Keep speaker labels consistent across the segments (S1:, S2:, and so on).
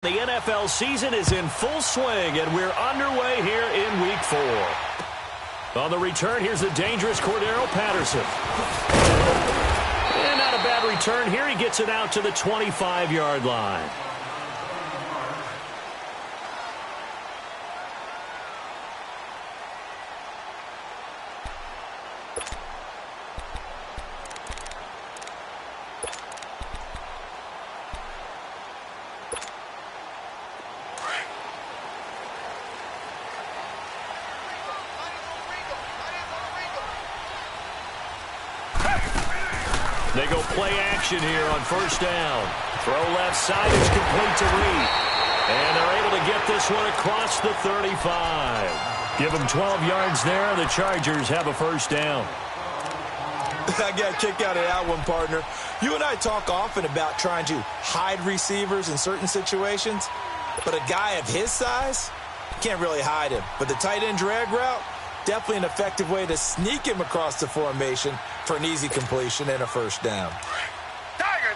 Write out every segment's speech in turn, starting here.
S1: The NFL season is in full swing, and we're underway here in Week 4. On the return, here's the dangerous Cordero Patterson. And not a bad return here. He gets it out to the 25-yard line. They go play action here on first down. Throw left side is complete to Reed. And they're able to get this one across the 35. Give them 12 yards there. The Chargers have a first down.
S2: I got a kick out of that one, partner. You and I talk often about trying to hide receivers in certain situations, but a guy of his size, can't really hide him. But the tight end drag route, definitely an effective way to sneak him across the formation for an easy completion and a first down.
S3: Tiger!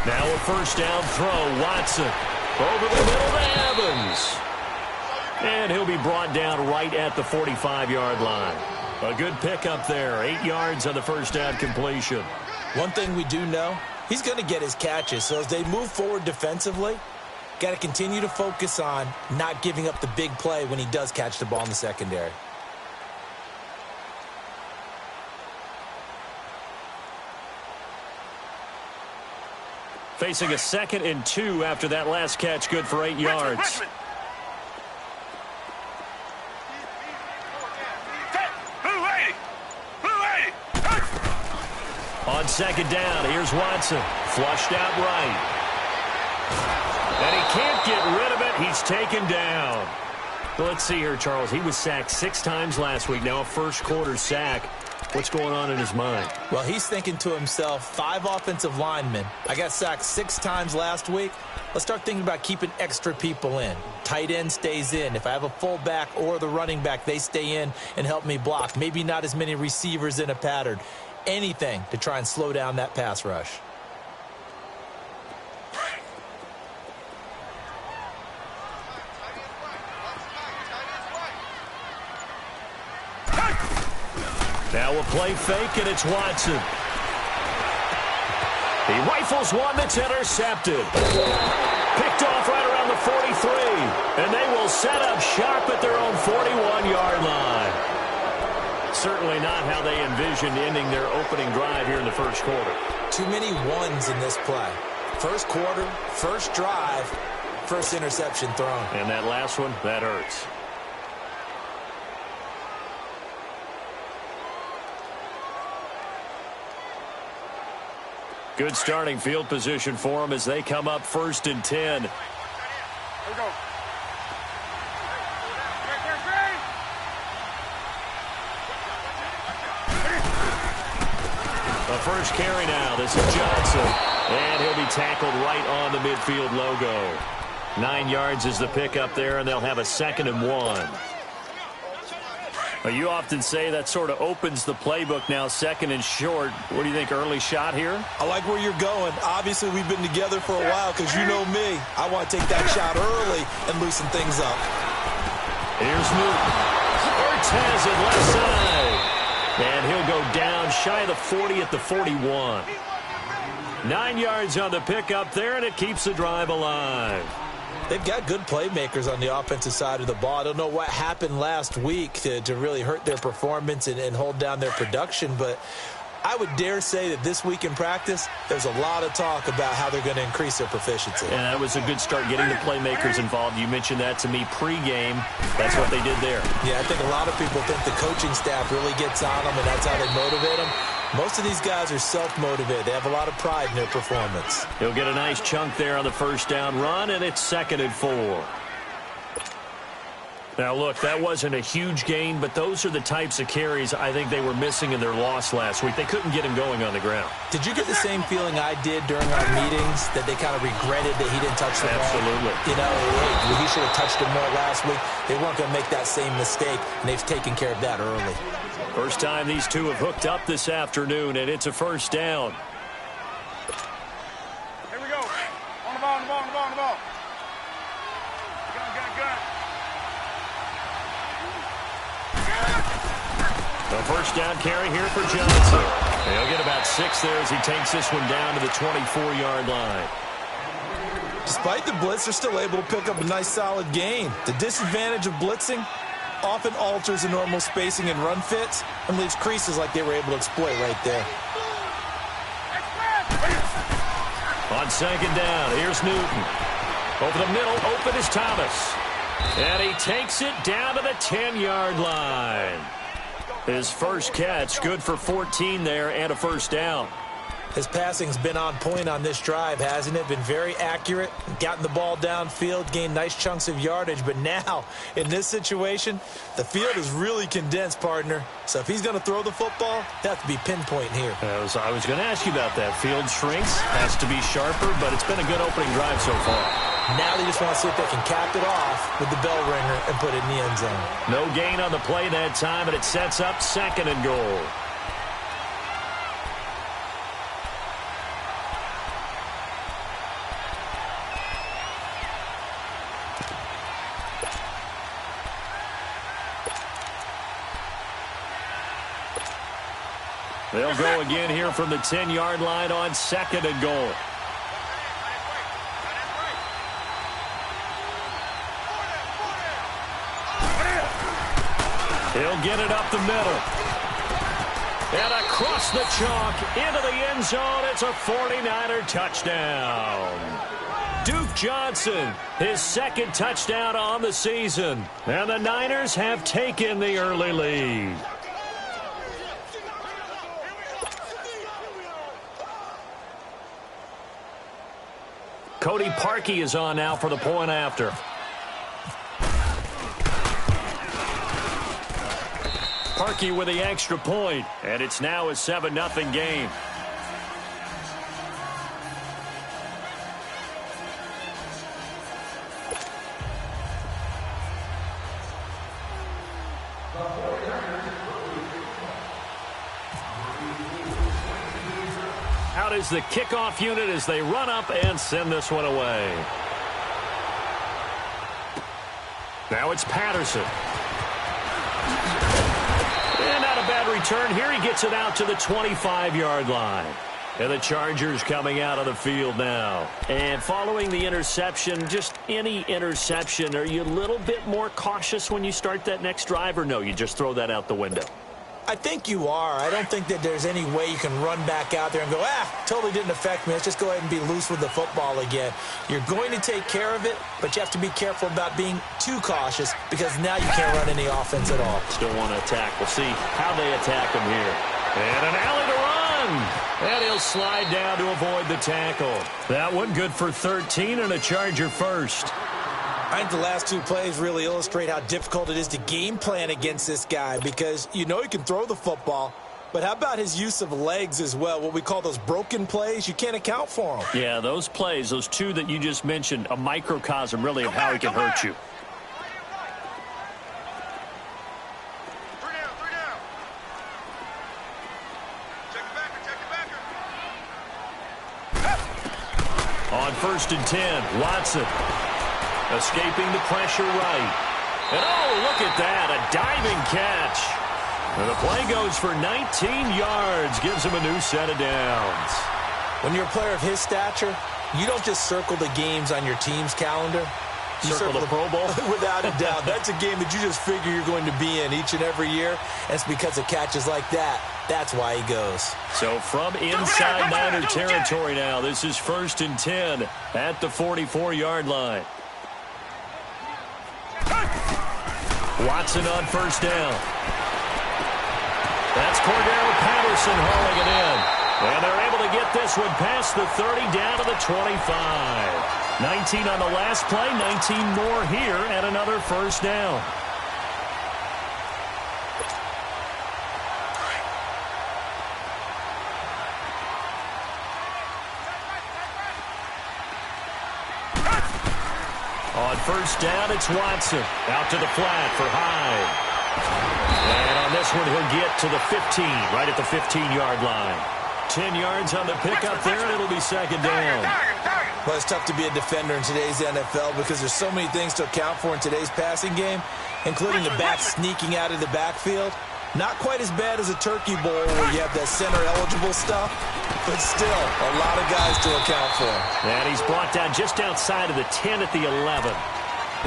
S1: Now a first down throw. Watson over the middle to Evans. And he'll be brought down right at the 45-yard line. A good pickup there. 8 yards on the first down completion.
S2: One thing we do know, he's going to get his catches. So as they move forward defensively, got to continue to focus on not giving up the big play when he does catch the ball in the secondary.
S1: Facing a 2nd and 2 after that last catch, good for 8 yards.
S3: Richmond.
S1: On second down, here's Watson. Flushed out right. And he can't get rid of it. He's taken down. Well, let's see here, Charles. He was sacked 6 times last week. Now a first-quarter sack. What's going on in his mind?
S2: Well, he's thinking to himself, 5 offensive linemen. I got sacked 6 times last week. Let's start thinking about keeping extra people in. Tight end stays in. If I have a fullback or the running back, they stay in and help me block. Maybe not as many receivers in a pattern. Anything to try and slow down that pass rush.
S1: Now a play fake, and it's Watson. He rifles one that's intercepted. Picked off right around the 43. And they will set up shop at their own 41-yard line. Certainly not how they envisioned ending their opening drive here in the first quarter.
S2: Too many ones in this play. First quarter, first drive, first interception thrown.
S1: And that last one, that hurts. Good starting field position for them as they come up 1st and 10.
S3: Here we go.
S1: The first carry now. This is Johnson. And he'll be tackled right on the midfield logo. 9 yards is the pickup there, and they'll have a 2nd and 1. You often say that sort of opens the playbook now, 2nd and short. What do you think, early shot here?
S2: I like where you're going. Obviously, we've been together for a while because you know me. I want to take that shot early and loosen things up.
S1: Here's Newton. Ertz has it left side. And he'll go down shy of the 40 at the 41. 9 yards on the pickup there, and it keeps the drive alive.
S2: They've got good playmakers on the offensive side of the ball. I don't know what happened last week to really hurt their performance and hold down their production, but I would dare say that this week in practice, there's a lot of talk about how they're going to increase their proficiency.
S1: And that was a good start getting the playmakers involved. You mentioned that to me pregame. That's what they did there.
S2: Yeah, I think a lot of people think the coaching staff really gets on them, and that's how they motivate them. Most of these guys are self-motivated. They have a lot of pride in their performance.
S1: He'll get a nice chunk there on the first down run, and it's 2nd and 4. Now, look, that wasn't a huge gain, but those are the types of carries I think they were missing in their loss last week. They couldn't get him going on the ground.
S2: Did you get the same feeling I did during our meetings, that they kind of regretted that he didn't touch the ball?
S1: Absolutely.
S2: You know, hey, he should have touched it more last week. They weren't going to make that same mistake, and they've taken care of that early.
S1: First time these two have hooked up this afternoon, and it's a first down.
S3: Here we go. On the ball, on the ball, on the ball, on the ball. Gun.
S1: The first down carry here for Johnson. He'll get about 6 there as he takes this one down to the 24-yard line.
S2: Despite the blitz, they're still able to pick up a nice, solid gain. The disadvantage of blitzing often alters the normal spacing and run fits and leaves creases like they were able to exploit right there.
S1: On second down, here's Newton. Over the middle, open is Thomas. And he takes it down to the 10-yard line. His first catch, good for 14 there and a first down.
S2: His passing's been on point on this drive, hasn't it? Been very accurate, gotten the ball downfield, gained nice chunks of yardage. But now, in this situation, the field is really condensed, partner. So if he's going to throw the football, he'll have to be pinpoint here.
S1: I was going to ask you about that. Field shrinks, has to be sharper, but it's been a good opening drive so far.
S2: Now they just want to see if they can cap it off with the bell ringer and put it in the end zone.
S1: No gain on the play that time, and it sets up second and goal. They'll go again here from the 10-yard line on second and goal. He'll get it up the middle. And across the chalk into the end zone. It's a 49er touchdown. Duke Johnson, his second touchdown on the season. And the Niners have taken the early lead. Cody Parkey is on now for the point after. Parkey with the extra point, and it's now a 7-0 game. Out is the kickoff unit as they run up and send this one away. Now it's Patterson. And not a bad return here. He gets it out to the 25-yard line. And the Chargers coming out of the field now. And following the interception, just any interception, are you a little bit more cautious when you start that next drive, or no, you just throw that out the window?
S2: I think you are. I don't think that there's any way you can run back out there and go, totally didn't affect me. Let's just go ahead and be loose with the football again. You're going to take care of it, but you have to be careful about being too cautious because now you can't run any offense at all.
S1: Still want to attack. We'll see how they attack him here. And an alley to run. And he'll slide down to avoid the tackle. That one good for 13 and a Charger first.
S2: I think the last two plays really illustrate how difficult it is to game plan against this guy because you know he can throw the football, but how about his use of legs as well, what we call those broken plays? You can't account for them.
S1: Yeah, those plays, those two that you just mentioned, a microcosm really of how he can hurt you.
S3: Three down. Check the backer.
S1: On 1st and 10, Watson. Escaping the pressure right. And oh, look at that, a diving catch. And the play goes for 19 yards, gives him a new set of downs.
S2: When you're a player of his stature, you don't just circle the games on your team's calendar. You
S1: circle the Pro Bowl?
S2: Without a doubt. That's a game that you just figure you're going to be in each and every year. And it's because of catches like that. That's why he goes.
S1: So from inside Niner territory now, this is 1st and 10 at the 44-yard line. Watson on 1st down. That's Cordero Patterson hauling it in. And they're able to get this one past the 30 down to the 25. 19 on the last play, 19 more here at another 1st down. On first down, it's Watson. Out to the flat for Hyde. And on this one, he'll get to the 15, right at the 15-yard line. 10 yards on the pickup there, and it'll be second down.
S2: Well, it's tough to be a defender in today's NFL because there's so many things to account for in today's passing game, including the back sneaking out of the backfield. Not quite as bad as a turkey bowl where you have that center-eligible stuff, but still a lot of guys to account for.
S1: And he's brought down just outside of the 10 at the 11.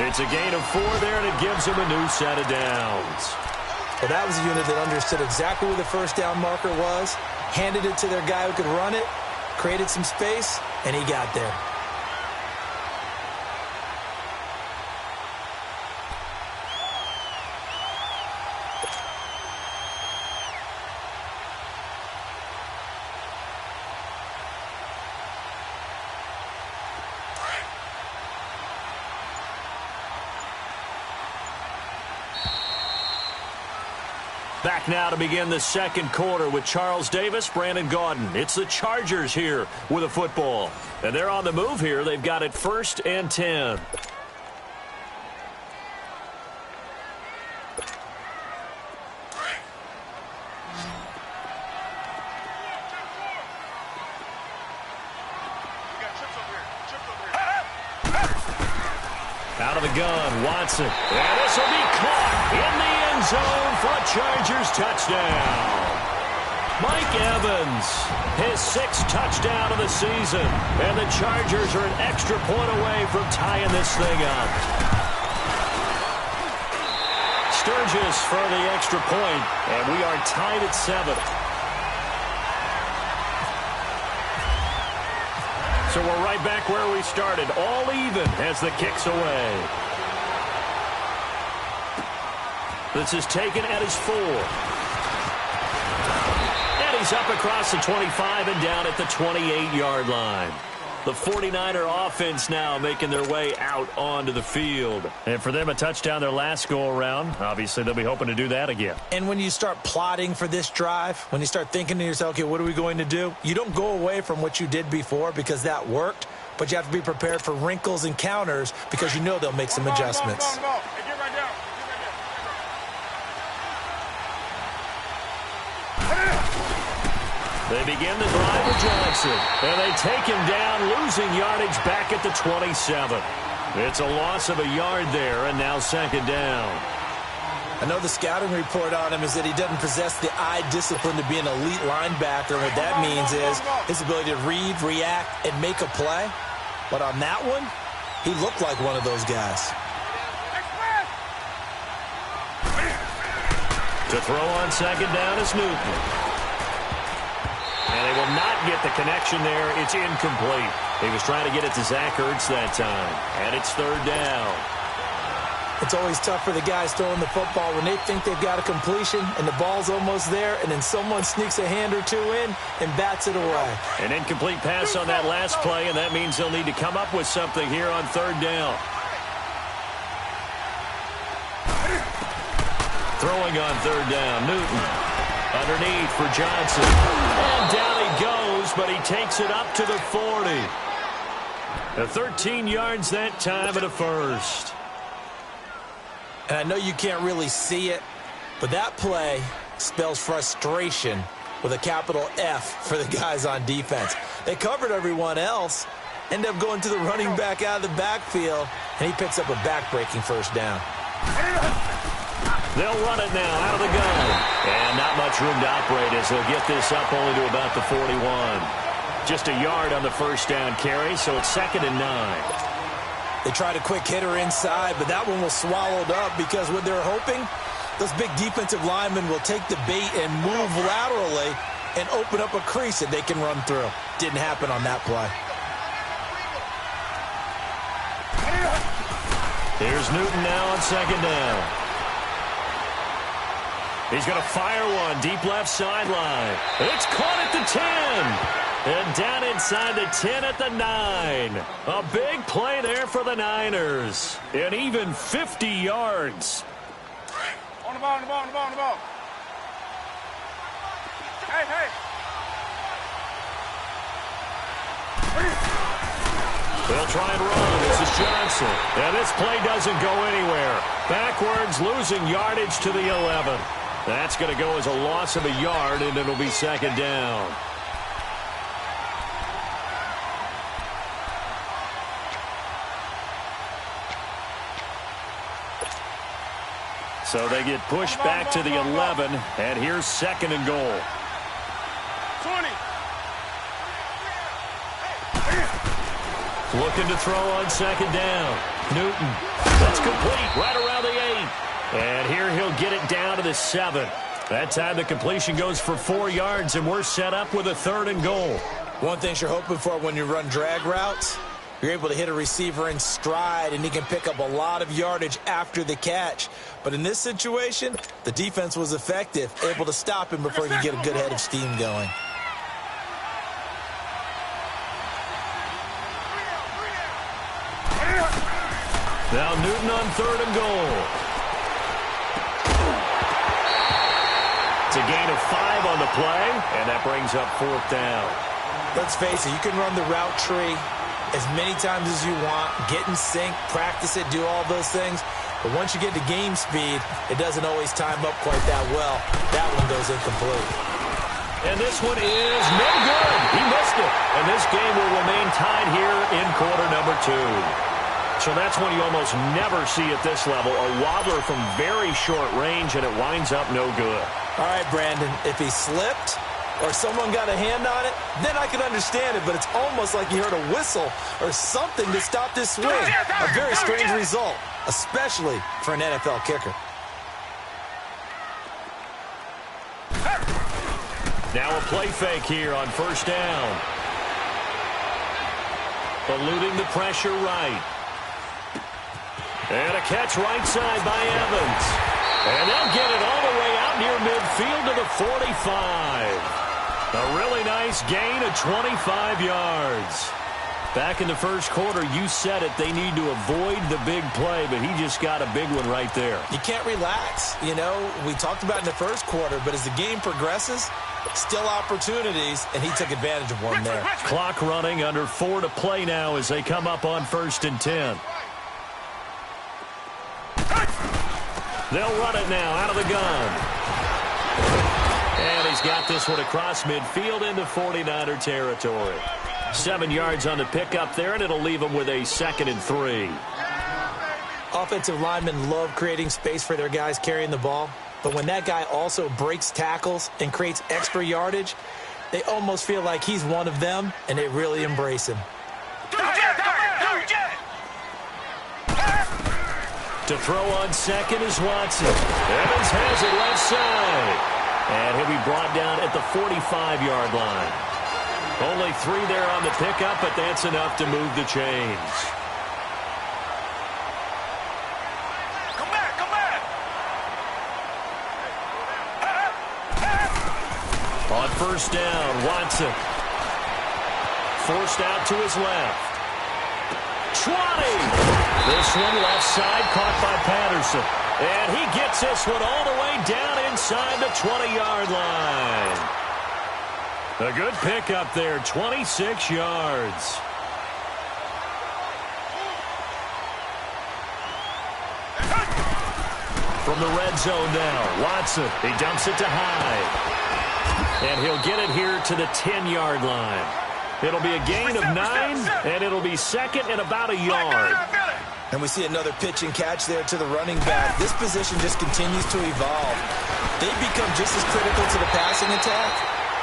S1: It's a gain of 4 there, and it gives him a new set of downs.
S2: Well, that was a unit that understood exactly where the first down marker was, handed it to their guy who could run it, created some space, and he got there.
S1: Back now to begin the second quarter with Charles Davis, Brandon Gaudin. It's the Chargers here with a football. And they're on the move here. They've got it 1st and 10. Out of the gun, Watson. And this will be caught in the end zone for a Chargers touchdown. Mike Evans, his 6th touchdown of the season. And the Chargers are an extra point away from tying this thing up. Sturgis for the extra point, and we are tied at 7. So we're right back where we started, all even as the kick's away. This is taken at his 4. And he's up across the 25 and down at the 28-yard line. The 49er offense now making their way out onto the field. And for them, a touchdown their last go-around. Obviously, they'll be hoping to do that again.
S2: And when you start plotting for this drive, when you start thinking to yourself, okay, what are we going to do? You don't go away from what you did before because that worked, but you have to be prepared for wrinkles and counters because you know they'll make some adjustments.
S1: They begin the drive with Johnson, and they take him down, losing yardage back at the 27. It's a loss of a yard there, and now second down.
S2: I know the scouting report on him is that he doesn't possess the eye discipline to be an elite linebacker. What that means is his ability to read, react, and make a play. But on that one, he looked like one of those guys.
S1: To throw on second down is Newton. And they will not get the connection there. It's incomplete. He was trying to get it to Zach Ertz that time. And it's third down.
S2: It's always tough for the guys throwing the football when they think they've got a completion and the ball's almost there, and then someone sneaks a hand or two in and bats it away.
S1: An incomplete pass on that last play, and that means they'll need to come up with something here on third down. Throwing on third down, Newton. Underneath for Johnson. And down he goes, but he takes it up to the 40. The 13 yards that time at a first.
S2: And I know you can't really see it, but that play spells frustration with a capital F for the guys on defense. They covered everyone else, end up going to the running back out of the backfield, and he picks up a back-breaking first down.
S1: They'll run it now out of the gun. And not much room to operate as they'll get this up only to about the 41. Just a yard on the first down carry, so it's 2nd and 9.
S2: They tried a quick hitter inside, but that one was swallowed up because what they're hoping, those big defensive linemen will take the bait and move laterally and open up a crease that they can run through. Didn't happen on that play.
S1: Here's Newton now on second down. He's going to fire one deep left sideline. It's caught at the 10. And down inside the 10 at the 9. A big play there for the Niners. And even 50 yards.
S3: On the ball, on the ball, on the ball, on the ball. Hey, hey.
S1: They'll try and run. This is Johnson. Patterson. And this play doesn't go anywhere. Backwards, losing yardage to the 11. That's going to go as a loss of a yard, and it'll be second down. So they get pushed back to the 11, and here's second and goal.
S3: 20.
S1: Looking to throw on second down. Newton. That's complete right around the 8. And here he'll get it down to the 7. That time the completion goes for 4 yards, and we're set up with a third and goal.
S2: One thing you're hoping for when you run drag routes, you're able to hit a receiver in stride, and he can pick up a lot of yardage after the catch. But in this situation, the defense was effective, able to stop him before he could get a good head of steam going.
S1: Now Newton on third and goal. It's a gain of 5 on the play, and that brings up fourth down.
S2: Let's face it, you can run the route tree as many times as you want, get in sync, practice it, do all those things. But once you get to game speed, it doesn't always time up quite that well. That one goes incomplete.
S1: And this one is no good. He missed it. And this game will remain tied here in quarter number 2. So that's one you almost never see at this level. A wobbler from very short range, and it winds up no good.
S2: All right, Brandon, if he slipped or someone got a hand on it, then I can understand it, but it's almost like you heard a whistle or something to stop this swing. A very strange result, especially for an NFL kicker.
S1: Now a play fake here on first down. Eluding the pressure right. And a catch right side by Evans. And they'll get it all the way out near midfield to the 45. A really nice gain of 25 yards. Back in the first quarter, you said it, they need to avoid the big play, but he just got a big one right there.
S2: You can't relax. You know, we talked about in the first quarter, but as the game progresses, still opportunities, and he took advantage of one there.
S1: Clock running, under 4 to play now as they come up on 1st and 10. They'll run it now out of the gun. And he's got this one across midfield into 49er territory. 7 yards on the pickup there, and it'll leave him with a 2nd and 3.
S2: Offensive linemen love creating space for their guys carrying the ball, but when that guy also breaks tackles and creates extra yardage, they almost feel like he's one of them, and they really embrace him.
S1: To throw on second is Watson. Evans has it left side. And he'll be brought down at the 45-yard line. Only 3 there on the pickup, but that's enough to move the chains.
S3: Come back, come back.
S1: On first down, Watson. Forced out to his left. 20. This one left side caught by Patterson. And he gets this one all the way down inside the 20-yard line. A good pickup there, 26 yards. From the red zone now, Watson, he dumps it to Hyde. And he'll get it here to the 10-yard line. It'll be a gain of 9, and it'll be second and about a yard.
S2: And we see another pitch and catch there to the running back. This position just continues to evolve. They become just as critical to the passing attack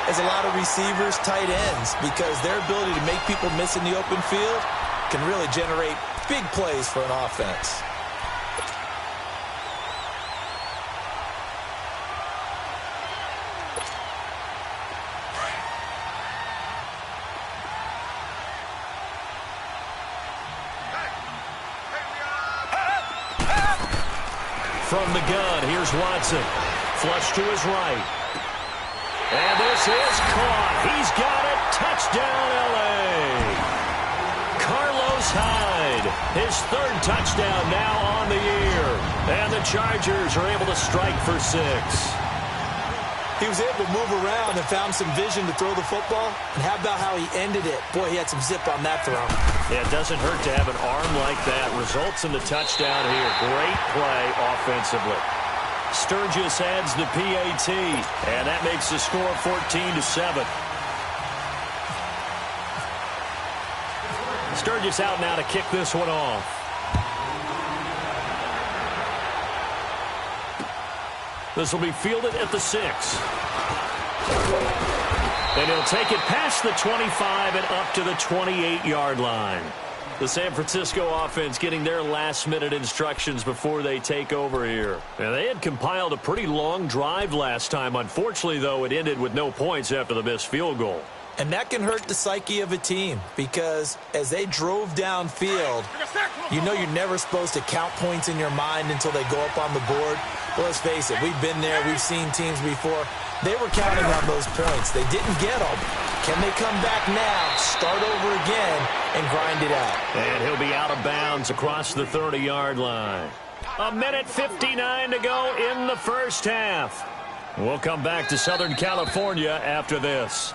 S2: as a lot of receivers, tight ends, because their ability to make people miss in the open field can really generate big plays for an offense.
S1: From the gun, here's Watson. Flush to his right. And this is caught. He's got it. Touchdown, L.A. Carlos Hyde, his 3rd touchdown now on the year. And the Chargers are able to strike for 6.
S2: He was able to move around and found some vision to throw the football. And how about how he ended it? Boy, he had some zip on that throw.
S1: Yeah, it doesn't hurt to have an arm like that. Results in the touchdown here. Great play offensively. Sturgis adds the PAT, and that makes the score 14-7. Sturgis out now to kick this one off. This will be fielded at the 6. And he'll take it past the 25 and up to the 28-yard line. The San Francisco offense getting their last-minute instructions before they take over here. Now, they had compiled a pretty long drive last time. Unfortunately, though, it ended with no points after the missed field goal.
S2: And that can hurt the psyche of a team because as they drove downfield, you know you're never supposed to count points in your mind until they go up on the board. Well, let's face it, we've been there, we've seen teams before. They were counting on those points. They didn't get them. Can they come back now, start over again, and grind it out?
S1: And he'll be out of bounds across the 30-yard line. 1:59 to go in the first half. We'll come back to Southern California after this.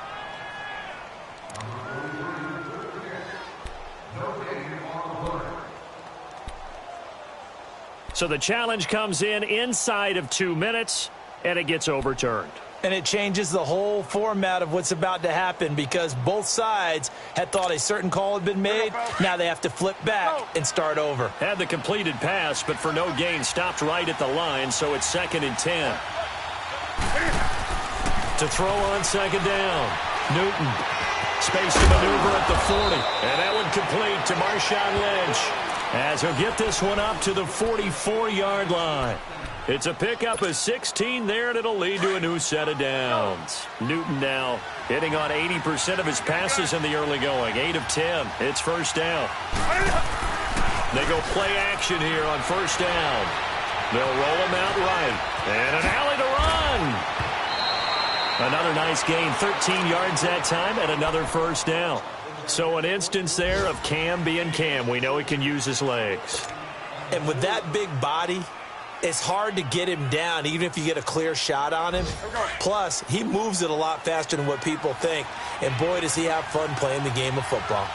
S1: So the challenge comes in inside of 2 minutes, and it gets overturned.
S2: And it changes the whole format of what's about to happen because both sides had thought a certain call had been made. Now they have to flip back and start over.
S1: Had the completed pass, but for no gain, stopped right at the line, so it's 2nd and 10. To throw on 2nd down. Newton. Space to maneuver at the 40. And that one complete to Marshawn Lynch, as he'll get this one up to the 44-yard line. It's a pickup of 16 there, and it'll lead to a new set of downs. Newton now hitting on 80% of his passes in the early going. 8 of 10. It's first down. They go play action here on first down. They'll roll him out right. And an alley to run. Another nice gain, 13 yards that time, and another first down. So an instance there of Cam being Cam. We know he can use his legs.
S2: And with that big body, it's hard to get him down, even if you get a clear shot on him. Plus, he moves it a lot faster than what people think. And boy, does he have fun playing the game of football.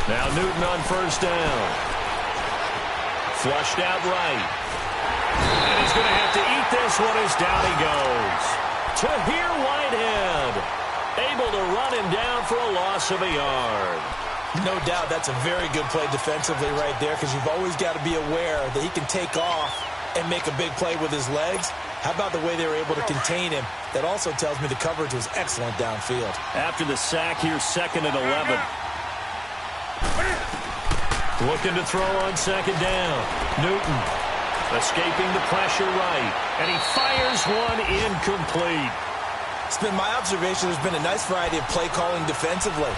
S1: Now Newton on first down. Flushed out right. And he's going to have to eat this one as down he goes. Tahir Whitehead, able to run him down for a loss of a yard.
S2: No doubt that's a very good play defensively right there because you've always got to be aware that he can take off and make a big play with his legs. How about the way they were able to contain him? That also tells me the coverage was excellent downfield.
S1: After the sack, here's 2nd and 11. Looking to throw on 2nd down. Newton escaping the pressure right. And he fires one incomplete.
S2: It's been my observation there's been a nice variety of play calling defensively.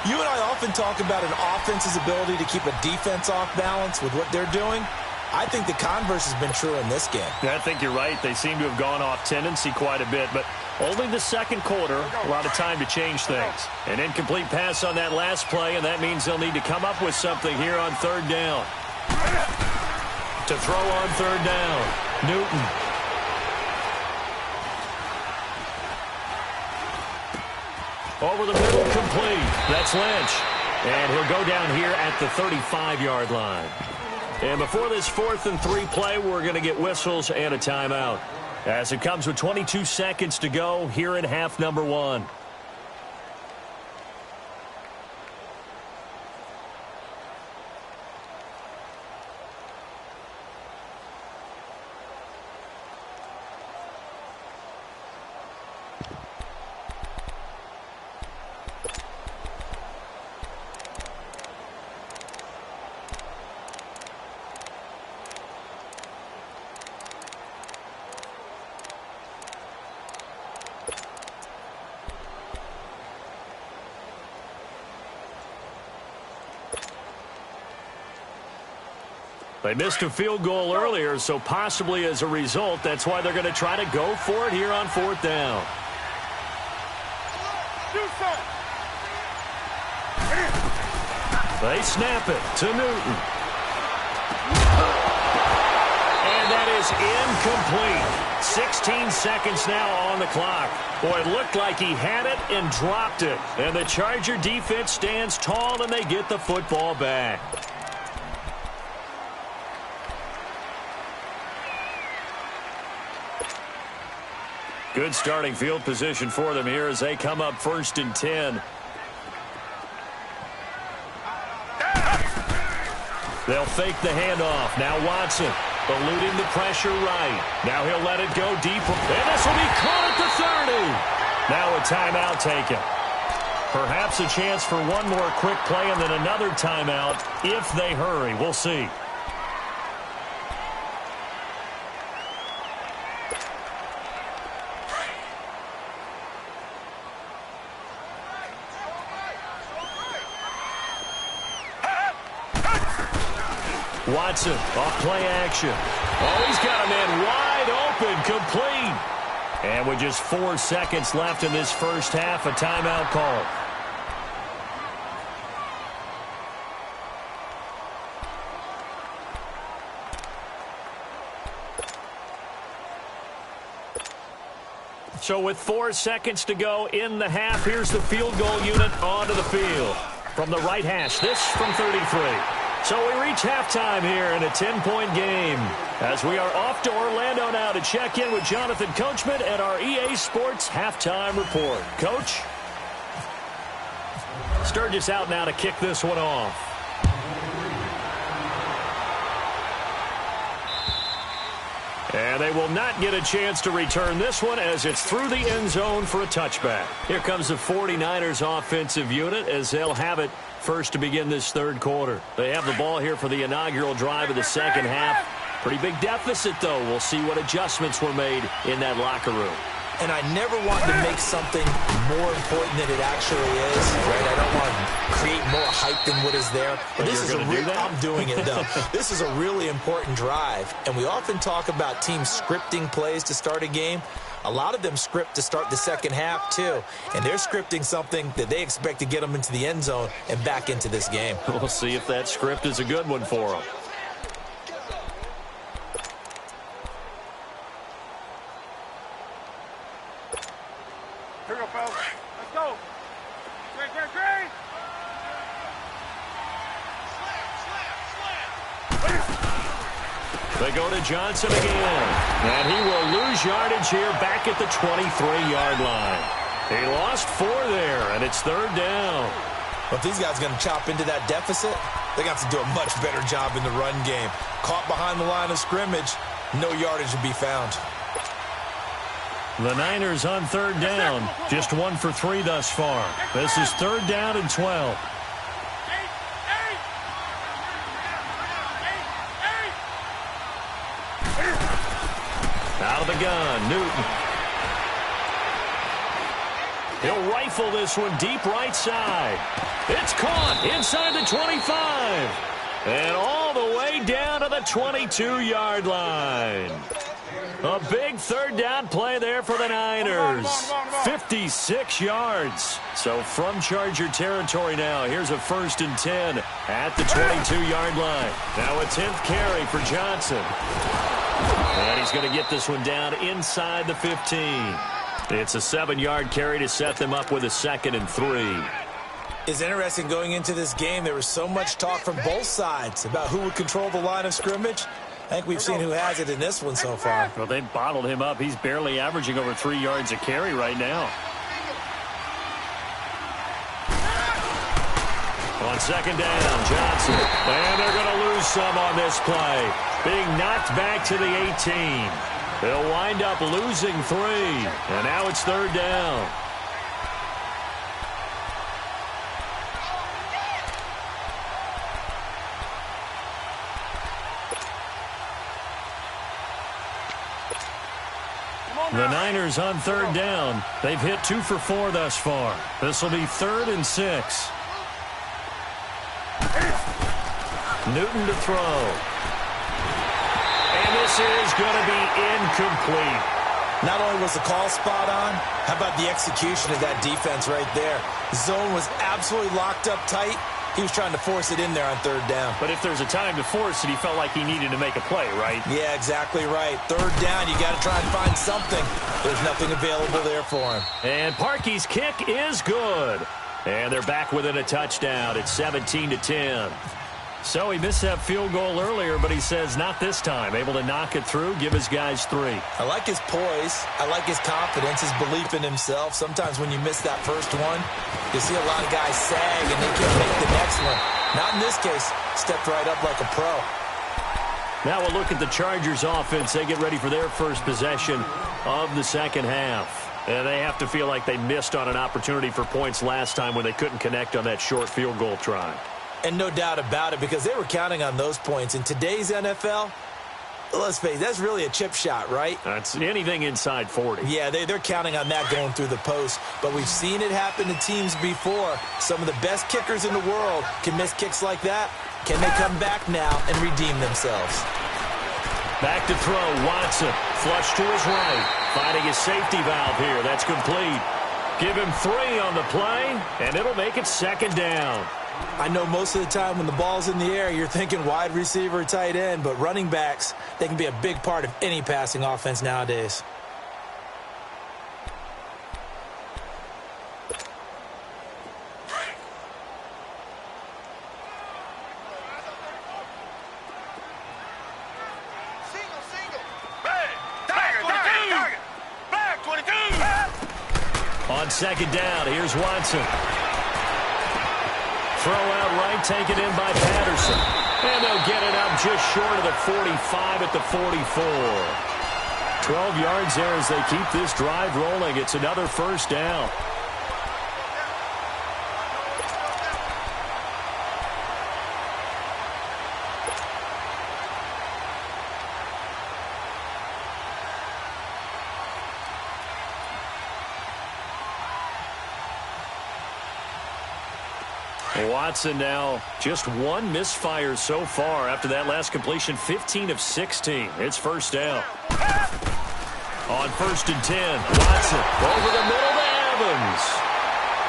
S2: You and I often talk about an offense's ability to keep a defense off balance with what they're doing. I think the converse has been true in this game.
S1: I think you're right. They seem to have gone off tendency quite a bit, but only the second quarter, a lot of time to change things. An incomplete pass on that last play, and that means they'll need to come up with something here on 3rd down. To throw on 3rd down, Newton. Over the middle, complete. That's Lynch. And he'll go down here at the 35-yard line. And before this 4th and 3 play, we're going to get whistles and a timeout, as it comes with 22 seconds to go here in half number 1. They missed a field goal earlier, so possibly as a result, that's why they're going to try to go for it here on 4th down. They snap it to Newton. And that is incomplete. 16 seconds now on the clock. Boy, it looked like he had it and dropped it. And the Charger defense stands tall and they get the football back. Good starting field position for them here as they come up 1st and 10. They'll fake the handoff. Now Watson eluding the pressure right. Now he'll let it go deep. And this will be caught at the 30. Now a timeout taken. Perhaps a chance for one more quick play and then another timeout if they hurry. We'll see. Watson off play action. Oh, he's got a man wide open, complete. And with just 4 seconds left in this first half, a timeout call. So with 4 seconds to go in the half, here's the field goal unit onto the field. From the right hash, this from 33. So we reach halftime here in a 10-point game as we are off to Orlando now to check in with Jonathan Coachman at our EA Sports Halftime Report. Coach? Sturgis out now to kick this one off. And they will not get a chance to return this one as it's through the end zone for a touchback. Here comes the 49ers offensive unit as they'll have it first to begin this third quarter. They have the ball here for the inaugural drive of the second half. Pretty big deficit, though. We'll see what adjustments were made in that locker room.
S2: And I never want to make something more important than it actually is, right? I don't want to create more hype than what is there. But this is I'm doing it, though. This is a really important drive. And we often talk about teams scripting plays to start a game. A lot of them script to start the second half, too. And they're scripting something that they expect to get them into the end zone and back into this game.
S1: We'll see if that script is a good one for them.
S3: Here we go, fellas. Let's go. Green.
S1: They go to Johnson again. And he will lose yardage here back at the 23-yard line. He lost 4 there, and it's third down.
S2: Well, if these guys are going to chop into that deficit, they're going to have to do a much better job in the run game. Caught behind the line of scrimmage, no yardage to be found.
S1: The Niners on third down. Just 1 for 3 thus far. This is third down and 12. Out of the gun, Newton. He'll rifle this one deep right side. It's caught inside the 25. And all the way down to the 22-yard line. A big third down play there for the Niners. 56 yards. So from Charger territory now, here's a 1st and 10 at the 22-yard line. Now a 10th carry for Johnson. And he's going to get this one down inside the 15. It's a 7-yard carry to set them up with a 2nd and 3.
S2: It's interesting going into this game. There was so much talk from both sides about who would control the line of scrimmage. I think we've seen who has it in this one so far.
S1: Well, they've bottled him up. He's barely averaging over 3 yards a carry right now. On second down, Johnson. And they're going to lose some on this play. Being knocked back to the 18. They'll wind up losing 3. And now it's third down. The Niners on third down. They've hit 2 for 4 thus far. This will be 3rd and 6. Newton to throw. And this is going to be incomplete.
S2: Not only was the call spot on, how about the execution of that defense right there? The zone was absolutely locked up tight, He was trying to force it in there on third down.
S1: But if there's a time to force it, he felt like he needed to make a play, right?
S2: Yeah, exactly right. Third down, you got to try and find something. There's nothing available there for him.
S1: And Parkey's kick is good. And they're back within a touchdown. It's 17-10. So he missed that field goal earlier, but he says not this time. Able to knock it through, give his guys 3.
S2: I like his poise. I like his confidence, his belief in himself. Sometimes when you miss that first one, you see a lot of guys sag and they can't make the next one. Not in this case. Stepped right up like a pro.
S1: Now we'll look at the Chargers offense. They get ready for their first possession of the second half. And they have to feel like they missed on an opportunity for points last time when they couldn't connect on that short field goal try.
S2: And no doubt about it, because they were counting on those points. In today's NFL, let's face it, that's really a chip shot, right?
S1: That's anything inside 40.
S2: Yeah, they're counting on that going through the post. But we've seen it happen to teams before. Some of the best kickers in the world can miss kicks like that. Can they come back now and redeem themselves?
S1: Back to throw, Watson. Flush to his right. Finding his safety valve here. That's complete. Give him 3 on the play, and it'll make it second down.
S2: I know most of the time when the ball's in the air, you're thinking wide receiver, tight end, but running backs, they can be a big part of any passing offense nowadays.
S1: On second down, here's Watson. Throw out right, taken in by Patterson. And they'll get it up just short of the 45 at the 44. 12 yards there as they keep this drive rolling. It's another first down. Watson now just 1 misfire so far after that last completion, 15 of 16. It's first down. On first and 10, Watson over the middle to Evans.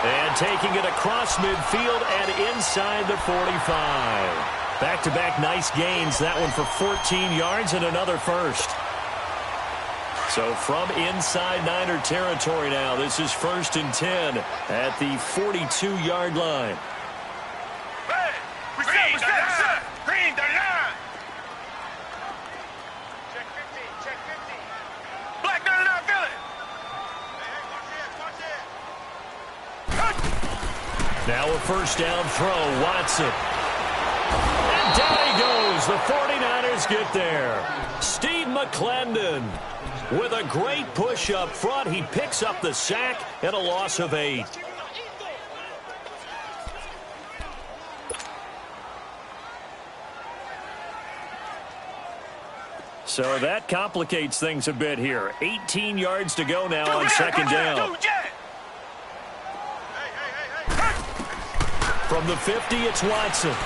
S1: And taking it across midfield and inside the 45. Back-to-back nice gains. That one for 14 yards and another first. So from inside Niner territory now, this is first and 10 at the 42-yard line. Now a first down throw, Watson. And down he goes. The 49ers get there. Steve McClendon with a great push up front. He picks up the sack and a loss of 8. So that complicates things a bit here. 18 yards to go now on second down. From the 50, it's Watson. Under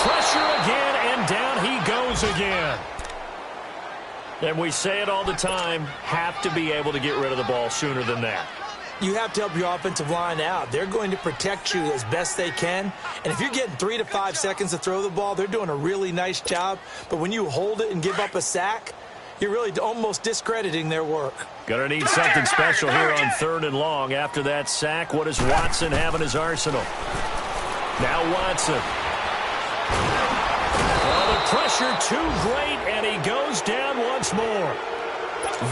S1: pressure again, and down he goes again. And we say it all the time, have to be able to get rid of the ball sooner than that.
S2: You have to help your offensive line out. They're going to protect you as best they can. And if you're getting 3 to 5 seconds to throw the ball, they're doing a really nice job. But when you hold it and give up a sack, you're really almost discrediting their work.
S1: Gonna need something special here on third and long. After that sack, what does Watson have in his arsenal? Now Watson. Well, the pressure too great, and he goes down once more.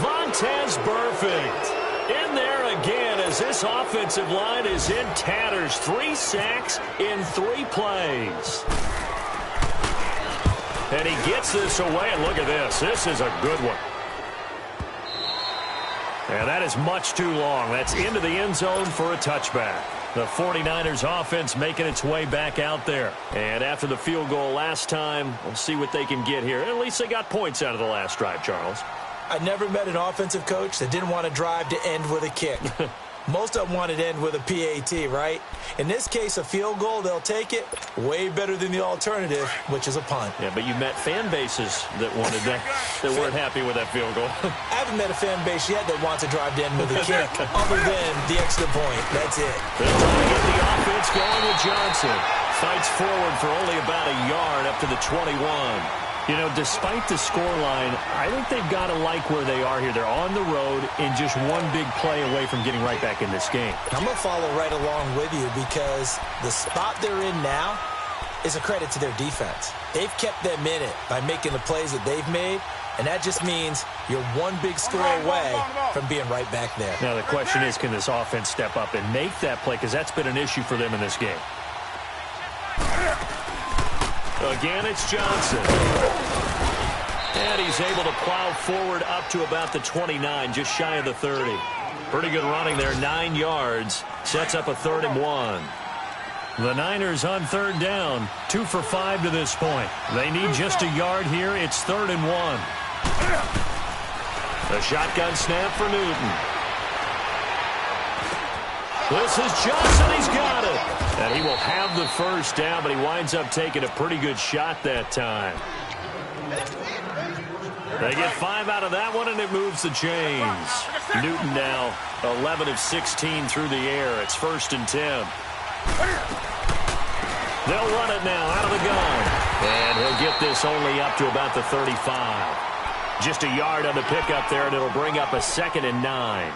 S1: Vontaze Burfict in there again as this offensive line is in tatters. 3 sacks in 3 plays. And he gets this away, and look at this. This is a good one. And that is much too long. That's into the end zone for a touchback. The 49ers offense making its way back out there. And after the field goal last time, we'll see what they can get here. At least they got points out of the last drive, Charles.
S2: I never met an offensive coach that didn't want to drive to end with a kick. Most of them wanted to end with a PAT, right? In this case, a field goal, they'll take it. Way better than the alternative, which is a punt.
S1: Yeah, but you met fan bases that wanted that, that weren't happy with that field goal.
S2: I haven't met a fan base yet that wants to drive to end with a kick, other than the extra point. That's it.
S1: They're trying to get the offense gets going with Johnson. Fights forward for only about a yard up to the 21. You know, despite the scoreline, I think they've got to like where they are here. They're on the road and just one big play away from getting right back in this game.
S2: I'm going to follow right along with you because the spot they're in now is a credit to their defense. They've kept them in it by making the plays that they've made, and that just means you're one big score away from being right back there.
S1: Now the question is, can this offense step up and make that play? Because that's been an issue for them in this game. Again, it's Johnson. And he's able to plow forward up to about the 29, just shy of the 30. Pretty good running there, 9 yards. Sets up a 3rd and 1. The Niners on 3rd down, 2 for 5 to this point. They need just a yard here. It's 3rd and 1. The shotgun snap for Newton. This is Johnson. He's got it. And he will have the first down, but he winds up taking a pretty good shot that time. They get 5 out of that one, and it moves the chains. Newton now 11 of 16 through the air. It's 1st and 10. They'll run it now out of the gun. And he'll get this only up to about the 35. Just a yard on the pickup there, and it'll bring up a 2nd and 9.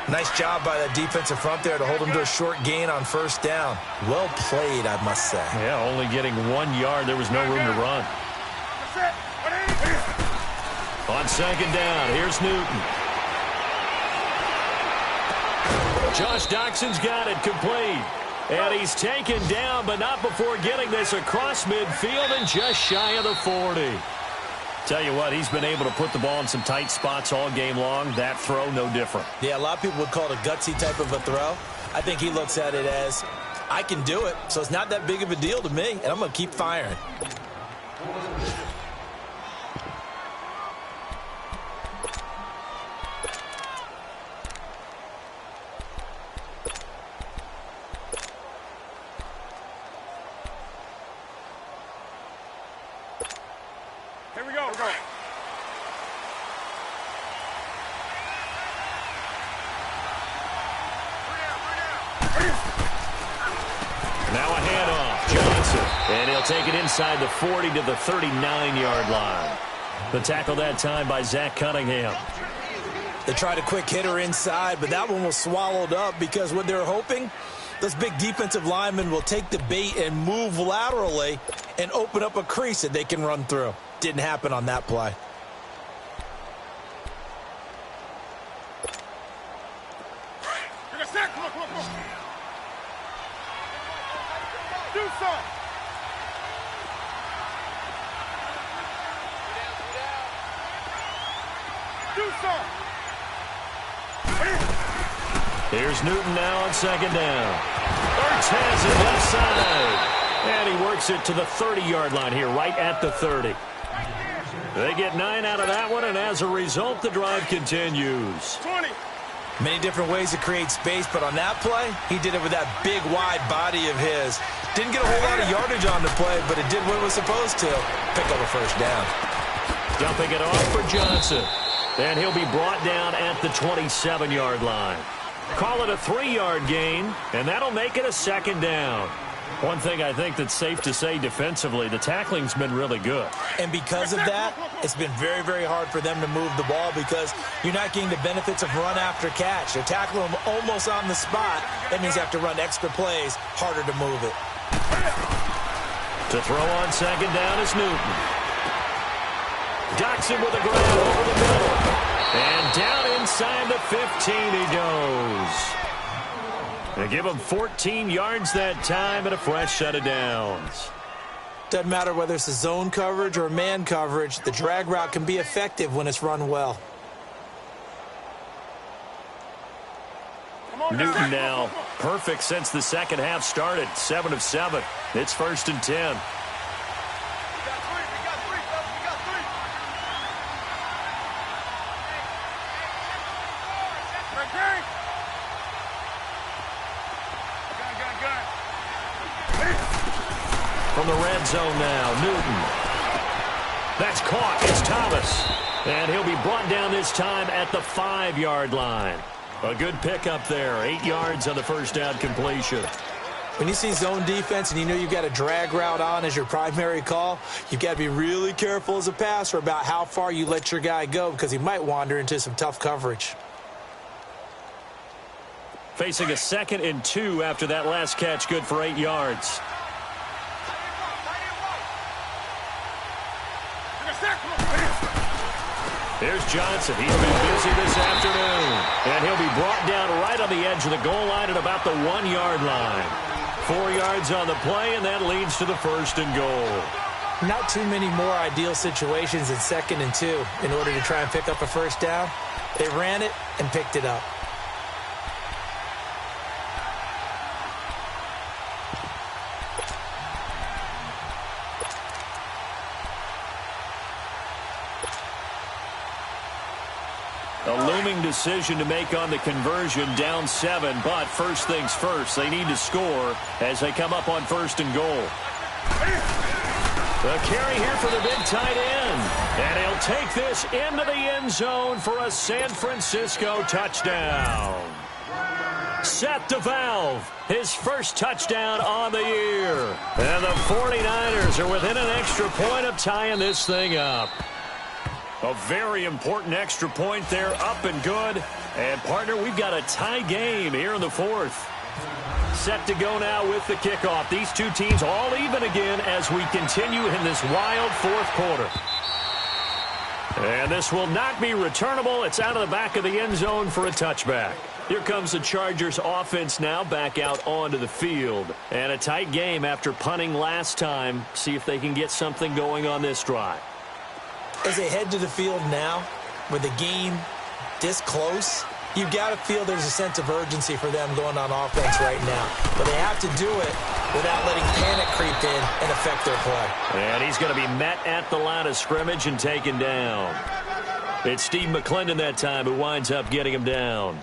S2: Nice job by that defensive front there to hold him to a short gain on 1st down. Well played, I must say.
S1: Yeah, only getting 1 yard. There was no room to run. On 2nd down, here's Newton. Josh Doxson's got it complete. And he's taken down, but not before getting this across midfield and just shy of the 40. Tell you what, he's been able to put the ball in some tight spots all game long. That throw, no different.
S2: Yeah, a lot of people would call it a gutsy type of a throw. I think he looks at it as, I can do it, so it's not that big of a deal to me, and I'm going to keep firing.
S3: Here we go.
S1: Now a handoff, Johnson. And he'll take it inside the 40 to the 39-yard line. The tackle that time by Zach Cunningham.
S2: They tried a quick hitter inside, but that one was swallowed up because what they're hoping, those big defensive linemen will take the bait and move laterally and open up a crease that they can run through. Didn't happen on that play.
S3: Do something. Do something.
S1: Here's Newton now on 2nd down. Ertz has it left side. And he works it to the 30-yard line here, right at the 30. They get 9 out of that one, and as a result, the drive continues.
S3: 20.
S2: Many different ways to create space, but on that play, he did it with that big, wide body of his. Didn't get a whole lot of yardage on the play, but it did what it was supposed to. Pick up a 1st down.
S1: Dumping it off for Johnson. And he'll be brought down at the 27-yard line. Call it a 3-yard gain, and that'll make it a 2nd down. One thing I think that's safe to say defensively, the tackling's been really good. And
S2: because of that, it's been very, very hard for them to move the ball because you're not getting the benefits of run after catch. They're tackling them almost on the spot. That means you have to run extra plays, harder to move it.
S1: To throw on 2nd down is Newton. Doxson with a grab over the middle. And down inside the 15 he goes. They give him 14 yards that time and a fresh set of downs.
S2: Doesn't matter whether it's a zone coverage or man coverage, the drag route can be effective when it's run well.
S1: Newton now perfect since the 2nd half started. 7 of 7. It's 1st and 10. From the red zone now, Newton. That's caught. It's Thomas. And he'll be brought down this time at the 5-yard line. A good pickup there. 8 yards on the first down completion.
S2: When you see zone defense and you know you've got a drag route on as your primary call, you've got to be really careful as a passer about how far you let your guy go because he might wander into some tough coverage.
S1: Facing a 2nd and 2 after that last catch, good for 8 yards. Here's Johnson. He's been busy this afternoon. And he'll be brought down right on the edge of the goal line at about the 1-yard line. 4 yards on the play, and that leads to the 1st and goal.
S2: Not too many more ideal situations in 2nd and 2 in order to try and pick up a first down. They ran it and picked it up.
S1: A looming decision to make on the conversion, down 7, but first things first, they need to score as they come up on 1st and goal. The carry here for the big tight end, and he'll take this into the end zone for a San Francisco touchdown. Seth DeValve, his first touchdown on the year, and the 49ers are within an extra point of tying this thing up. A very important extra point there, up and good. And, partner, we've got a tie game here in the 4th. Set to go now with the kickoff. These two teams all even again as we continue in this wild 4th quarter. And this will not be returnable. It's out of the back of the end zone for a touchback. Here comes the Chargers offense now back out onto the field. And a tight game after punting last time. See if they can get something going on this drive.
S2: As they head to the field now, with the game this close, you've got to feel there's a sense of urgency for them going on offense right now. But they have to do it without letting panic creep in and affect their play.
S1: And he's going to be met at the line of scrimmage and taken down. It's Steve McClendon that time who winds up getting him down.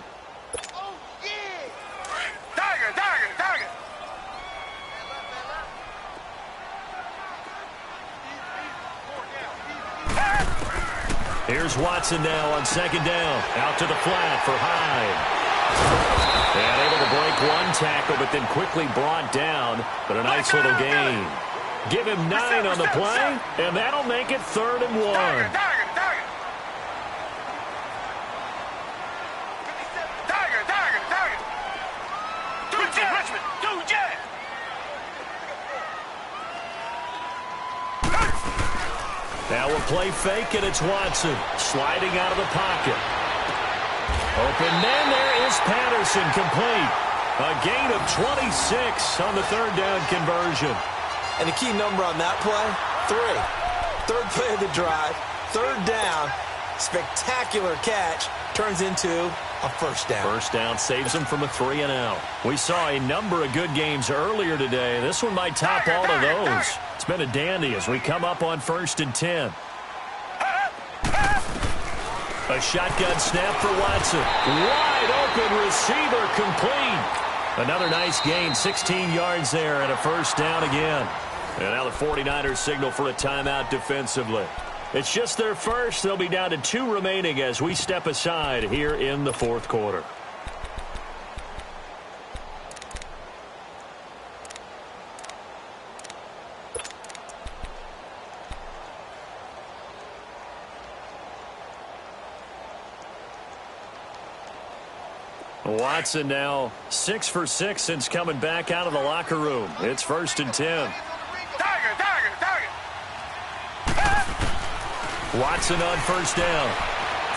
S1: Here's Watson now on 2nd down. Out to the flat for Hyde. And able to break one tackle, but then quickly brought down. But a nice little gain. Give him 9 on the play, and that'll make it 3rd and 1. Now a play fake, and it's Watson sliding out of the pocket. Open man, there is Patterson, complete. A gain of 26 on the 3rd down conversion.
S2: And the key number on that play, 3. 3rd play of the drive, 3rd down, spectacular catch, turns into a first down.
S1: First down saves them from a 3-and-out. We saw a number of good games earlier today. This one might top all of those. It's been a dandy as we come up on 1st and 10. A shotgun snap for Watson. Wide open receiver, complete. Another nice gain, 16 yards there, and a first down again. And now the 49ers signal for a timeout defensively. It's just their first. They'll be down to 2 remaining as we step aside here in the 4th quarter. Watson now 6 for 6 since coming back out of the locker room. It's 1st and 10. Watson on 1st down.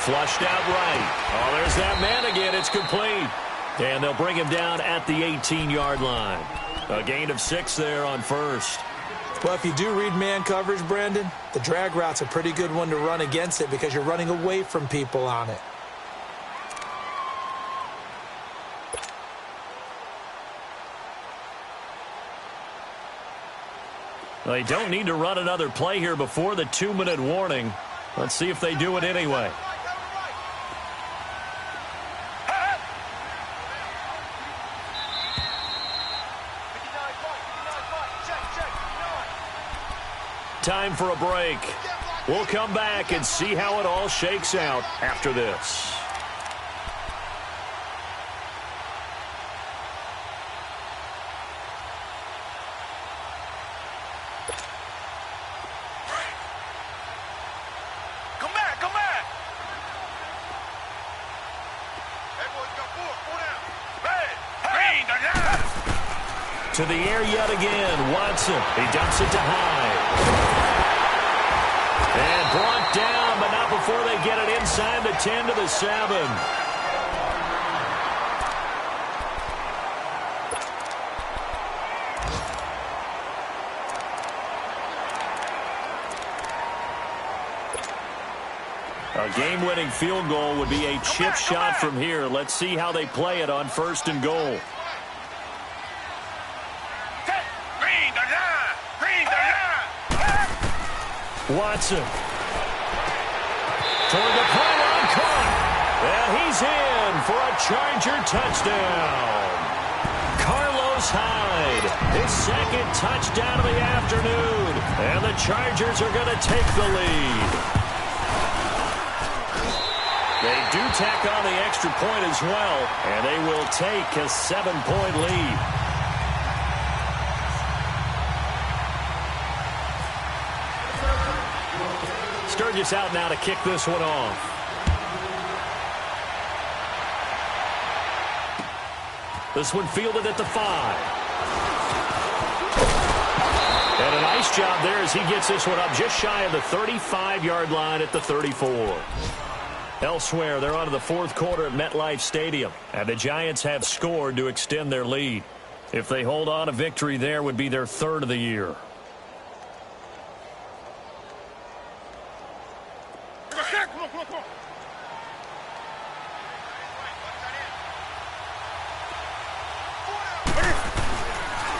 S1: Flushed out right. Oh, there's that man again. It's complete. And they'll bring him down at the 18-yard line. A gain of 6 there on 1st.
S2: Well, if you do read man coverage, Brandon, the drag route's a pretty good one to run against it because you're running away from people on it.
S1: They don't need to run another play here before the 2-minute warning. Let's see if they do it anyway. Time for a break. We'll come back and see how it all shakes out after this. to the air yet again. Watson, he dumps it to Hyde. And brought down, but not before they get it inside the 10 to the 7. A game-winning field goal would be a chip shot from here. Let's see how they play it on 1st and goal. Watson. Toward the pylon, caught. And he's in for a Charger touchdown. Carlos Hyde, his 2nd touchdown of the afternoon. And the Chargers are going to take the lead. They do tack on the extra point as well, and they will take a 7-point lead. Sturgis out now to kick this one off. This one fielded at the 5. And a nice job there as he gets this one up just shy of the 35-yard line at the 34. Elsewhere, they're on to the 4th quarter at MetLife Stadium, and the Giants have scored to extend their lead. If they hold on, a victory there would be their 3rd of the year.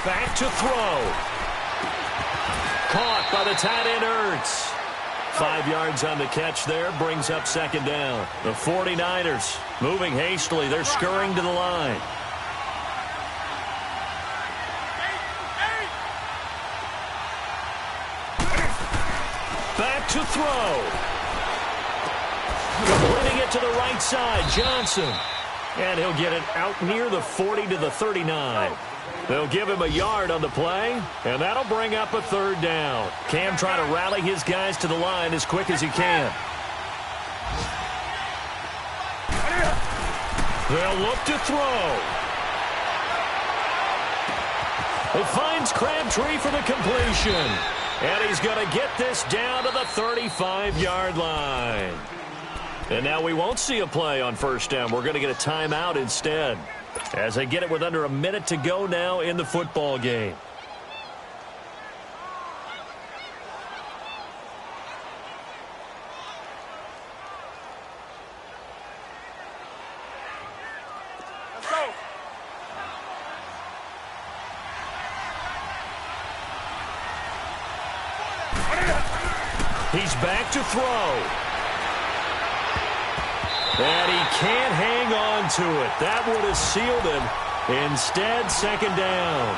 S1: Back to throw. Caught by the tight end Ertz. 5 yards on the catch there, brings up 2nd down. The 49ers moving hastily. They're scurrying to the line. Back to throw. Completing it to the right side, Johnson. And he'll get it out near the 40 to the 39. They'll give him a yard on the play, and that'll bring up a 3rd down. Cam trying to rally his guys to the line as quick as he can. They'll look to throw. It finds Crabtree for the completion. And he's going to get this down to the 35-yard line. And now we won't see a play on 1st down. We're going to get a timeout instead, as they get it with under a minute to go now in the football game.
S3: Let's go.
S1: He's back to throw. And he can't hang on to it. That would have sealed him. Instead, 2nd down.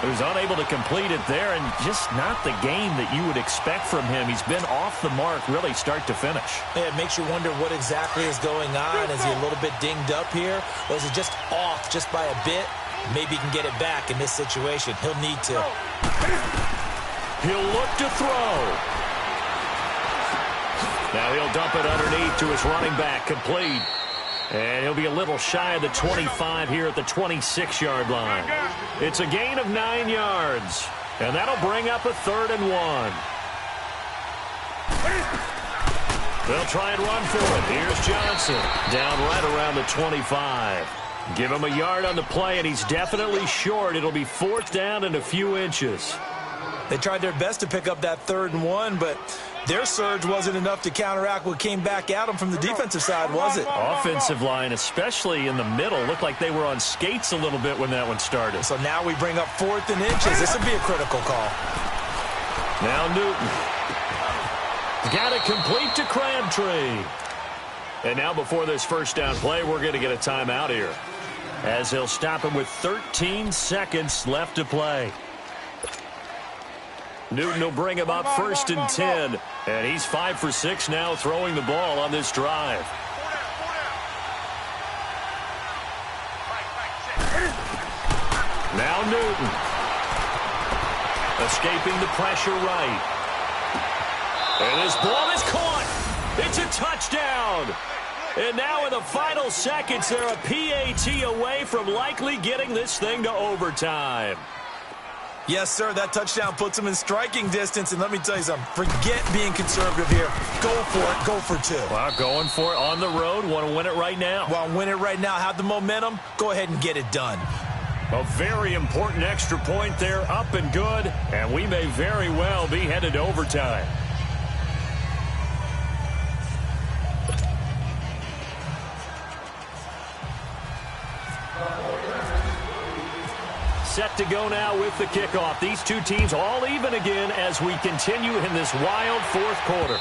S1: He was unable to complete it there, and just not the game that you would expect from him. He's been off the mark really start to finish.
S2: Yeah, it makes you wonder what exactly is going on. Is he a little bit dinged up here? Or is he just off just by a bit? Maybe he can get it back in this situation. He'll need to.
S1: He'll look to throw. Now he'll dump it underneath to his running back, complete. And he'll be a little shy of the 25 here at the 26-yard line. It's a gain of 9 yards. And that'll bring up a 3rd and 1. They'll try and run for it. Here's Johnson, down right around the 25. Give him a yard on the play, and he's definitely short. It'll be 4th down and a few inches.
S2: They tried their best to pick up that 3rd and 1, but their surge wasn't enough to counteract what came back at them from the defensive side, was it?
S1: Offensive line, especially in the middle, looked like they were on skates a little bit when that one started.
S2: So now we bring up 4th and inches. This would be a critical call.
S1: Now Newton. Got it complete to Crabtree. And now before this 1st down play, we're going to get a timeout here, as he'll stop him with 13 seconds left to play. Newton will bring him up 1st and 10. And he's 5 for 6 now throwing the ball on this drive. Now Newton. Escaping the pressure right. And this ball is caught. It's a touchdown. And now in the final seconds, they're a PAT away from likely getting this thing to overtime.
S2: Yes, sir, that touchdown puts them in striking distance. And let me tell you something, forget being conservative here. Go for it, go for two.
S1: Well, going for it on the road. Want to win it right now?
S2: Well, win it right now, have the momentum, go ahead and get it done.
S1: A very important extra point there, up and good. And we may very well be headed to overtime. Set to go now with the kickoff. These two teams all even again as we continue in this wild fourth quarter.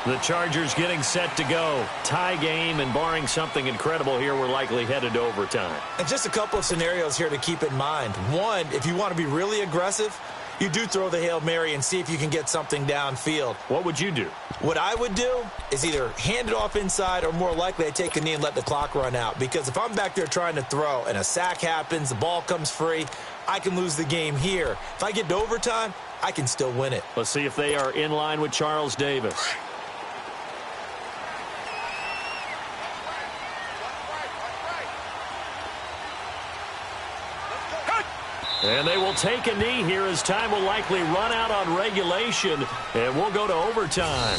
S1: The Chargers getting set to go. Tie game, and barring something incredible here, we're likely headed to overtime.
S2: And just a couple of scenarios here to keep in mind. One, if you want to be really aggressive, you do throw the Hail Mary and see if you can get something downfield.
S1: What would you do?
S2: What I would do is either hand it off inside or more likely I take a knee and let the clock run out. Because if I'm back there trying to throw and a sack happens, the ball comes free, I can lose the game here. If I get to overtime, I can still win it.
S1: Let's see if they are in line with Charles Davis. And they will take a knee here as time will likely run out on regulation, and we'll go to overtime.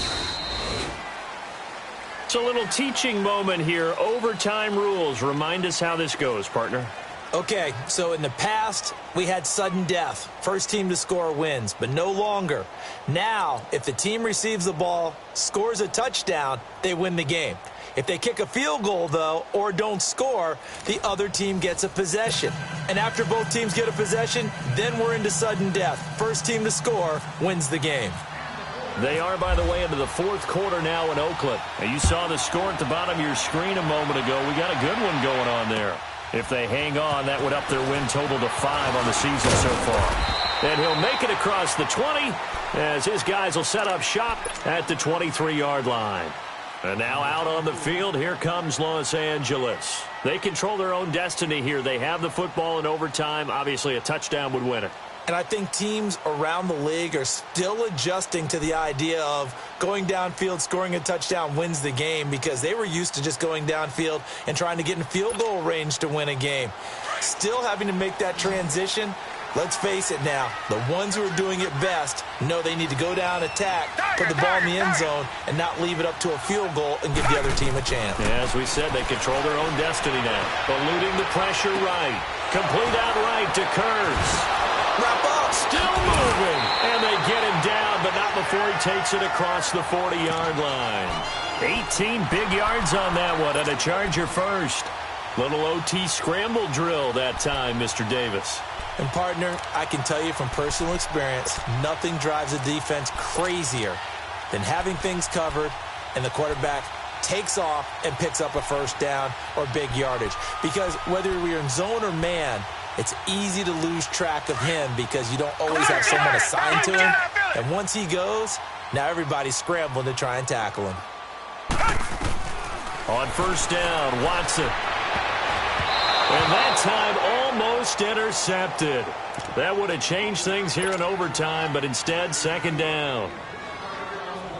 S1: It's a little teaching moment here. Overtime rules. Remind us how this goes, partner.
S2: Okay, so in the past, we had sudden death. First team to score wins, but no longer. Now, if the team receives the ball, scores a touchdown, they win the game. If they kick a field goal, though, or don't score, the other team gets a possession. And after both teams get a possession, then we're into sudden death. First team to score wins the game.
S1: They are, by the way, into the fourth quarter now in Oakland. Now, you saw the score at the bottom of your screen a moment ago. We got a good one going on there. If they hang on, that would up their win total to 5 on the season so far. And he'll make it across the 20 as his guys will set up shop at the 23-yard line. And now out on the field, here comes Los Angeles. They control their own destiny here. They have the football in overtime. Obviously, a touchdown would win it.
S2: And I think teams around the league are still adjusting to the idea of going downfield, scoring a touchdown wins the game, because they were used to just going downfield and trying to get in field goal range to win a game. Still having to make that transition. Let's face it now, the ones who are doing it best know they need to go down, attack, put the ball in the end zone, and not leave it up to a field goal and give the other team a chance.
S1: Yeah, as we said, they control their own destiny now. Eluding the pressure right. Complete out right to Kurtz.
S2: Wrap up.
S1: Still moving. And they get him down, but not before he takes it across the 40-yard line. 18 big yards on that one, and a Charger first. Little OT scramble drill that time, Mr. Davis.
S2: And, partner, I can tell you from personal experience, nothing drives a defense crazier than having things covered and the quarterback takes off and picks up a first down or big yardage. Because whether we're in zone or man, it's easy to lose track of him because you don't always have someone assigned to him. And once he goes, now everybody's scrambling to try and tackle him.
S1: On first down, Watson. And that time almost intercepted. That would have changed things here in overtime, but instead, second down.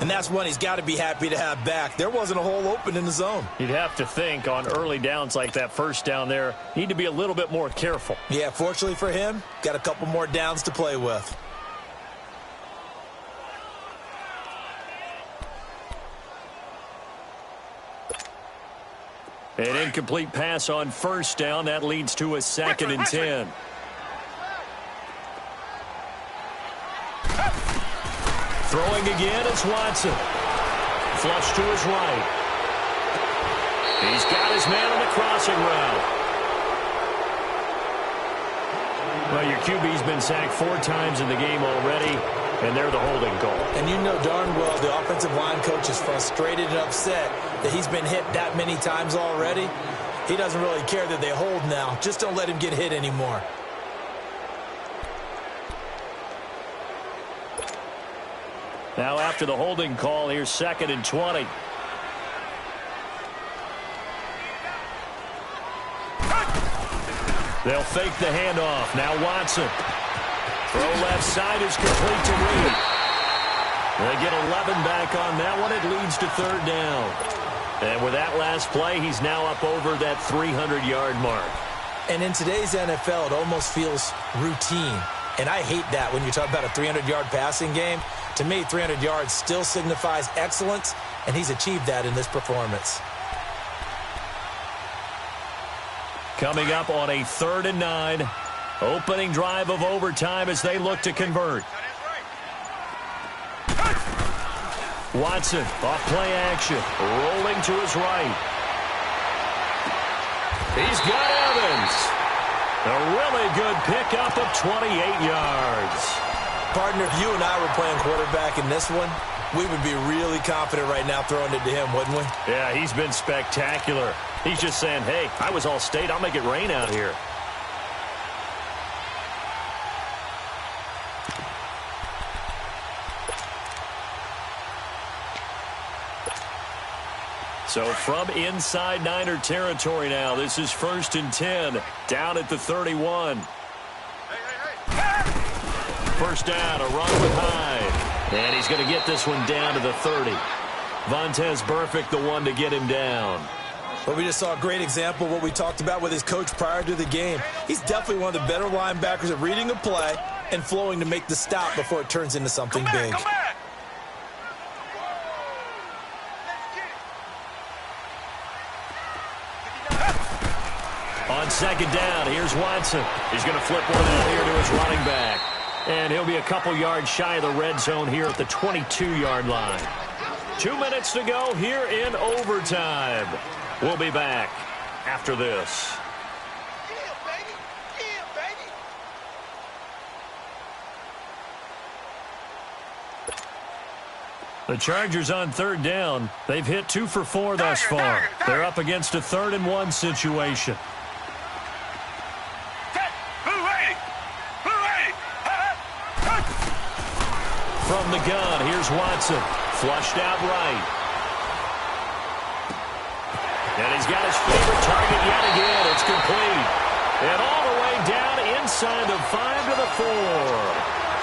S2: And that's one he's got to be happy to have back. There wasn't a hole open in the zone.
S1: You'd have to think on early downs like that first down there, need to be a little bit more careful.
S2: Yeah, fortunately for him, got a couple more downs to play with.
S1: An incomplete pass on first down. That leads to a 2nd and 10. Throwing again is Watson. Flush to his right. He's got his man on the crossing route. Well, your QB's been sacked 4 times in the game already, and they're the holding call.
S2: And you know darn well the offensive line coach is frustrated and upset that he's been hit that many times already. He doesn't really care that they hold now. Just don't let him get hit anymore.
S1: Now after the holding call, here's 2nd and 20. They'll fake the handoff. Now Watson. Throw left side is complete to Reed. They get 11 back on that one. It leads to third down. And with that last play, he's now up over that 300-yard mark.
S2: And in today's NFL, it almost feels routine. And I hate that when you talk about a 300-yard passing game. To me, 300 yards still signifies excellence, and he's achieved that in this performance.
S1: Coming up on a 3rd and 9. Opening drive of overtime as they look to convert. Watson, off play action, rolling to his right. He's got Evans. A really good pickup of 28 yards.
S2: Partner, if you and I were playing quarterback in this one, we would be really confident right now throwing it to him, wouldn't we?
S1: Yeah, he's been spectacular. He's just saying, hey, I was all state. I'll make it rain out here. So from inside Niner territory now, this is 1st and 10, down at the 31. First down, a run with Hyde. And he's going to get this one down to the 30. Vontaze Burfict, the one to get him down.
S2: Well, we just saw a great example of what we talked about with his coach prior to the game. He's definitely one of the better linebackers at reading a play and flowing to make the stop before it turns into something big.
S1: On 2nd down, here's Watson. He's going to flip one out here to his running back. And he'll be a couple yards shy of the red zone here at the 22-yard line. 2 minutes to go here in overtime. We'll be back after this. The Chargers on 3rd down. They've hit 2 for 4 thus far. They're up against a 3rd and 1 situation. From the gun, here's Watson. Flushed out right. And he's got his favorite target yet again. It's complete. And all the way down inside the 5 to the 4.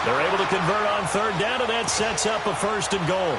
S1: They're able to convert on 3rd down, and that sets up a 1st and goal.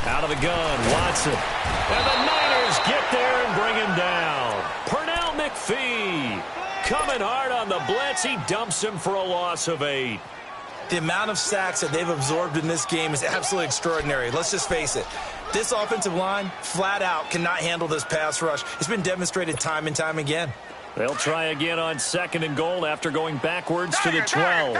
S1: Out of the gun, Watson. And the Niners get there and bring him down. Pernell McPhee coming hard on the blitz. He dumps him for a loss of 8.
S2: The amount of sacks that they've absorbed in this game is absolutely extraordinary. Let's just face it. This offensive line, flat out, cannot handle this pass rush. It's been demonstrated time and time again.
S1: They'll try again on 2nd and goal after going backwards to the 12.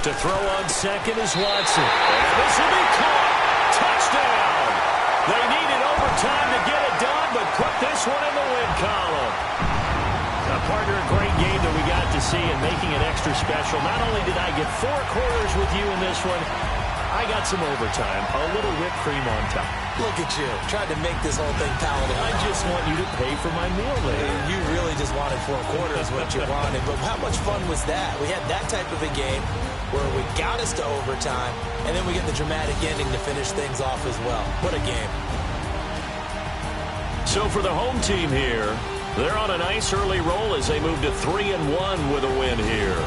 S1: To throw on 2nd is Watson. And this will be caught. Touchdown. They needed overtime to get it done, but put this one in the win column. A partner, a great game that we got to see, and making it extra special. Not only did I get 4 quarters with you in this one, I got some overtime, a little whipped cream on top.
S2: Look at you, tried to make this whole thing palatable.
S1: I just want you to pay for my meal later.
S2: You really just wanted 4 quarters, what you wanted. But how much fun was that? We had that type of a game where we got us to overtime, and then we get the dramatic ending to finish things off as well. What a game.
S1: So for the home team here, they're on a nice early roll as they move to 3-1 with a win here.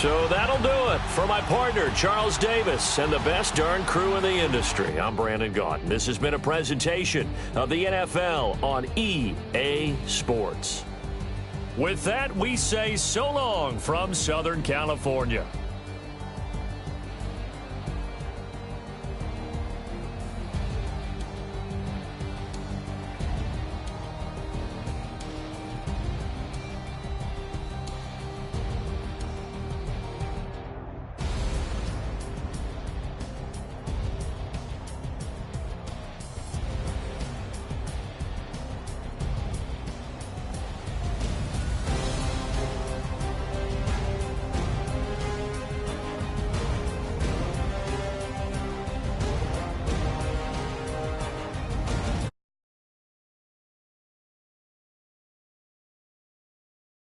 S1: So that'll do it for my partner, Charles Davis, and the best darn crew in the industry. I'm Brandon Gaudin. This has been a presentation of the NFL on EA Sports. With that, we say so long from Southern California.